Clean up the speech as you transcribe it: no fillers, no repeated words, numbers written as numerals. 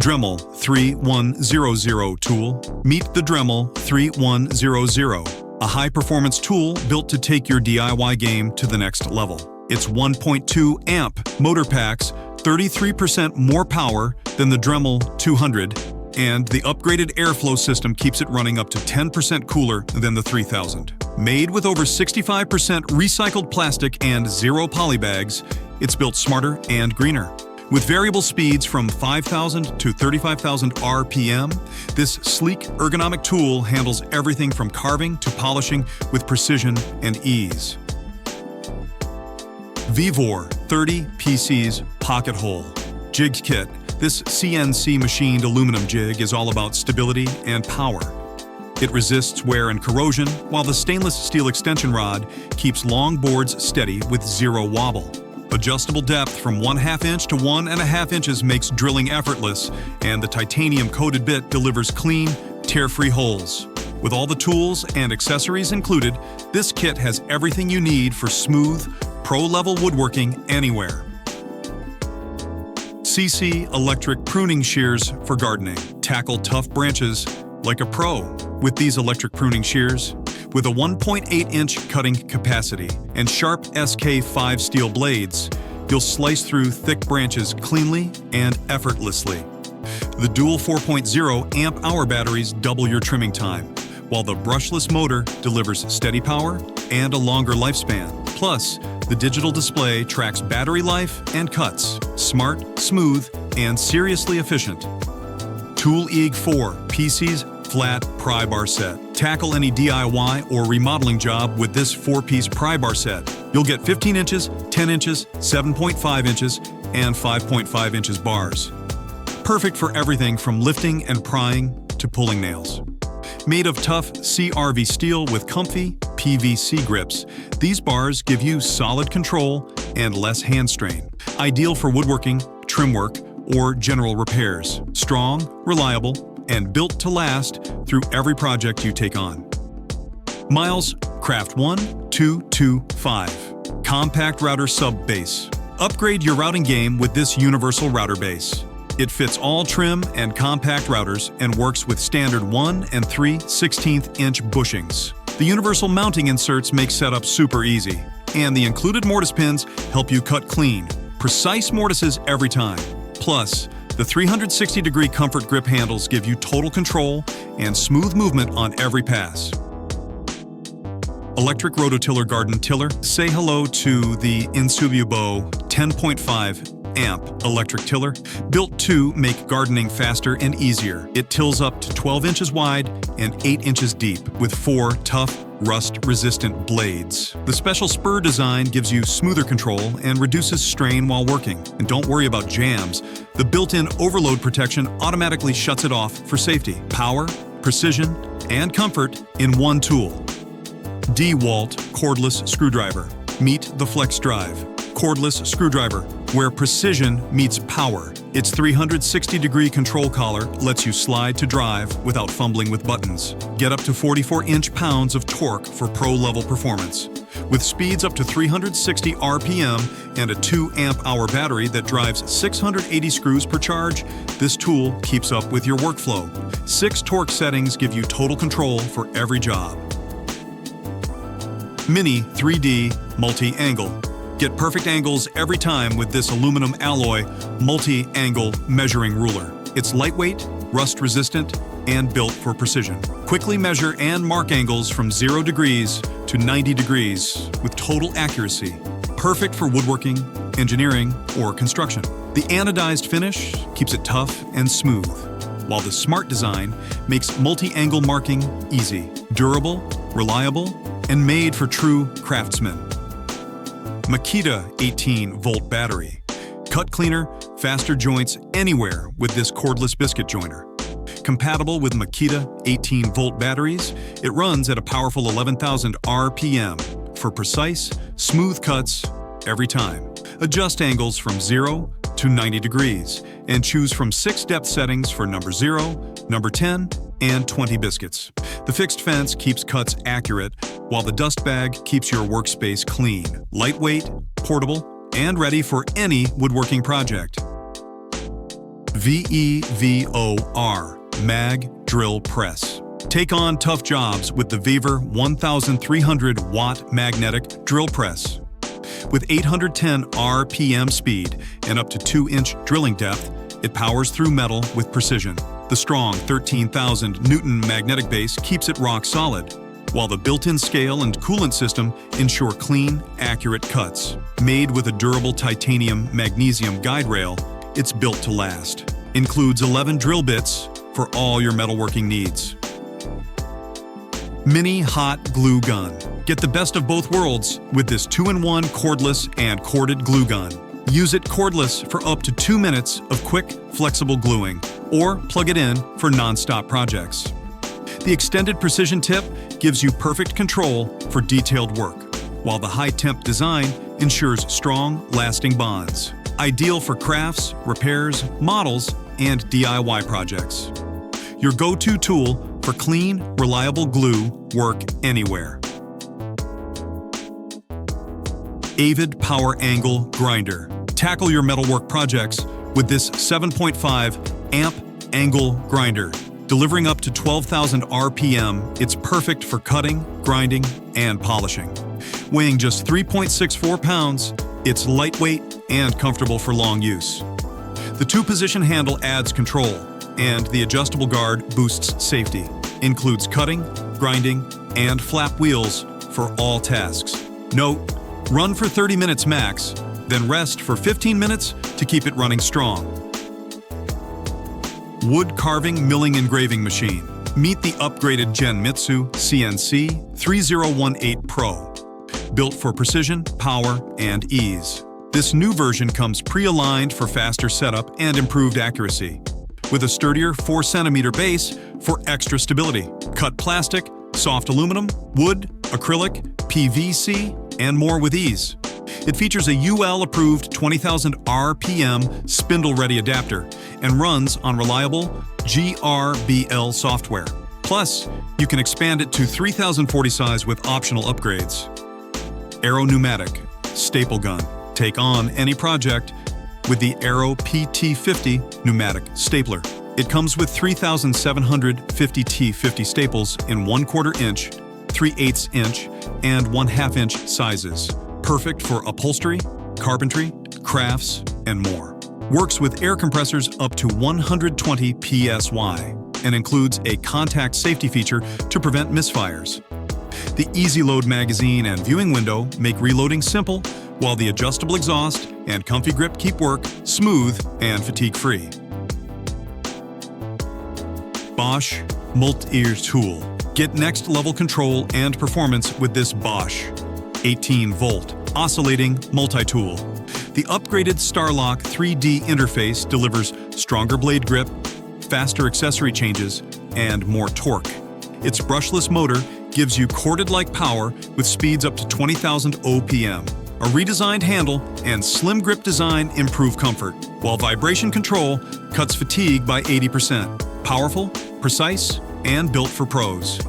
Dremel 3100 tool. Meet the Dremel 3100, a high-performance tool built to take your DIY game to the next level. Its 1.2 amp motor packs 33% more power than the Dremel 200, and the upgraded airflow system keeps it running up to 10% cooler than the 3000. Made with over 65% recycled plastic and zero poly bags, it's built smarter and greener. With variable speeds from 5,000 to 35,000 RPM, this sleek, ergonomic tool handles everything from carving to polishing with precision and ease. Vevor 30 PCs Pocket Hole Jig Kit. This CNC machined aluminum jig is all about stability and power. It resists wear and corrosion, while the stainless steel extension rod keeps long boards steady with zero wobble. Adjustable depth from 1/2 inch to 1.5 inches makes drilling effortless, and the titanium-coated bit delivers clean, tear-free holes. With all the tools and accessories included, this kit has everything you need for smooth, pro-level woodworking anywhere. CC electric pruning shears for gardening. Tackle tough branches like a pro with these electric pruning shears. With a 1.8-inch cutting capacity and sharp SK5 steel blades, you'll slice through thick branches cleanly and effortlessly. The dual 4.0 amp-hour batteries double your trimming time, while the brushless motor delivers steady power and a longer lifespan. Plus, the digital display tracks battery life and cuts. Smart, smooth, and seriously efficient. Tool EAG 4 PC's flat pry bar set. Tackle any DIY or remodeling job with this 4-piece pry bar set. You'll get 15 inches, 10 inches, 7.5 inches, and 5.5 inches bars. Perfect for everything from lifting and prying to pulling nails. Made of tough CRV steel with comfy PVC grips, these bars give you solid control and less hand strain. Ideal for woodworking, trim work, or general repairs. Strong, reliable, and built to last through every project you take on. Miles Craft 1225 Compact Router Sub Base. Upgrade your routing game with this universal router base. It fits all trim and compact routers and works with standard 1 and 3/16-inch bushings. The universal mounting inserts make setup super easy, and the included mortise pins help you cut clean. Precise mortises every time. Plus, the 360-degree comfort grip handles give you total control and smooth movement on every pass. Electric rototiller garden tiller. Say hello to the Insububo 10.5 amp electric tiller, built to make gardening faster and easier. It tills up to 12 inches wide and 8 inches deep with 4 tough, rust-resistant blades. The special spur design gives you smoother control and reduces strain while working. And don't worry about jams. The built-in overload protection automatically shuts it off for safety. Power, precision, and comfort in one tool. DeWalt cordless screwdriver. Meet the Flex Drive. Cordless screwdriver, where precision meets power. Its 360-degree control collar lets you slide to drive without fumbling with buttons. Get up to 44 inch-pounds of torque for pro-level performance. With speeds up to 360 RPM and a 2 amp-hour battery that drives 680 screws per charge, this tool keeps up with your workflow. 6 torque settings give you total control for every job. Mini 3D Multi-Angle. Get perfect angles every time with this aluminum alloy multi-angle measuring ruler. It's lightweight, rust-resistant, and built for precision. Quickly measure and mark angles from 0 degrees to 90 degrees with total accuracy. Perfect for woodworking, engineering, or construction. The anodized finish keeps it tough and smooth, while the smart design makes multi-angle marking easy, durable, reliable, and made for true craftsmen. Makita 18-volt battery. Cut cleaner, faster joints anywhere with this cordless biscuit joiner. Compatible with Makita 18-volt batteries, it runs at a powerful 11,000 RPM for precise, smooth cuts every time. Adjust angles from 0 to 90 degrees and choose from 6 depth settings for number 0, number 10, and 20 biscuits. The fixed fence keeps cuts accurate, while the dust bag keeps your workspace clean, lightweight, portable, and ready for any woodworking project. VEVOR Mag Drill Press. Take on tough jobs with the Weaver 1300 watt magnetic drill press. With 810 RPM speed and up to 2-inch drilling depth, it powers through metal with precision. The strong 13,000 Newton magnetic base keeps it rock solid, while the built-in scale and coolant system ensure clean, accurate cuts. Made with a durable titanium magnesium guide rail, it's built to last. Includes 11 drill bits for all your metalworking needs. Mini Hot Glue Gun. Get the best of both worlds with this 2-in-1 cordless and corded glue gun. Use it cordless for up to 2 minutes of quick, flexible gluing, or plug it in for non-stop projects. The extended precision tip gives you perfect control for detailed work, while the high-temp design ensures strong, lasting bonds. Ideal for crafts, repairs, models, and DIY projects. Your go-to tool for clean, reliable glue work anywhere. Avid Power Angle Grinder. Tackle your metalwork projects with this 7.5 amp angle grinder. Delivering up to 12,000 RPM, it's perfect for cutting, grinding, and polishing. Weighing just 3.64 pounds, it's lightweight and comfortable for long use. The 2-position handle adds control, and the adjustable guard boosts safety. Includes cutting, grinding, and flap wheels for all tasks. Note, run for 30 minutes max, then rest for 15 minutes to keep it running strong. Wood Carving Milling Engraving Machine. Meet the upgraded Genmitsu CNC 3018 Pro. Built for precision, power, and ease. This new version comes pre-aligned for faster setup and improved accuracy, with a sturdier 4-centimeter base for extra stability. Cut plastic, soft aluminum, wood, acrylic, PVC, and more with ease. It features a UL-approved 20,000 RPM spindle-ready adapter and runs on reliable GRBL software. Plus, you can expand it to 3040 size with optional upgrades. Aero Pneumatic Staple Gun. Take on any project with the Aero PT50 pneumatic stapler. It comes with 3,750 T50 staples in 1/4 inch, 3/8 inch, and 1/2 inch sizes. Perfect for upholstery, carpentry, crafts, and more. Works with air compressors up to 120 PSY and includes a contact safety feature to prevent misfires. The Easy Load magazine and viewing window make reloading simple, while the adjustable exhaust and comfy grip keep work smooth and fatigue-free. Bosch Multi-Ear Tool. Get next-level control and performance with this Bosch 18-volt oscillating multi-tool. The upgraded StarLock 3D interface delivers stronger blade grip, faster accessory changes, and more torque. Its brushless motor gives you corded-like power with speeds up to 20,000 OPM. A redesigned handle and slim grip design improve comfort, while vibration control cuts fatigue by 80%. Powerful, precise, and built for pros.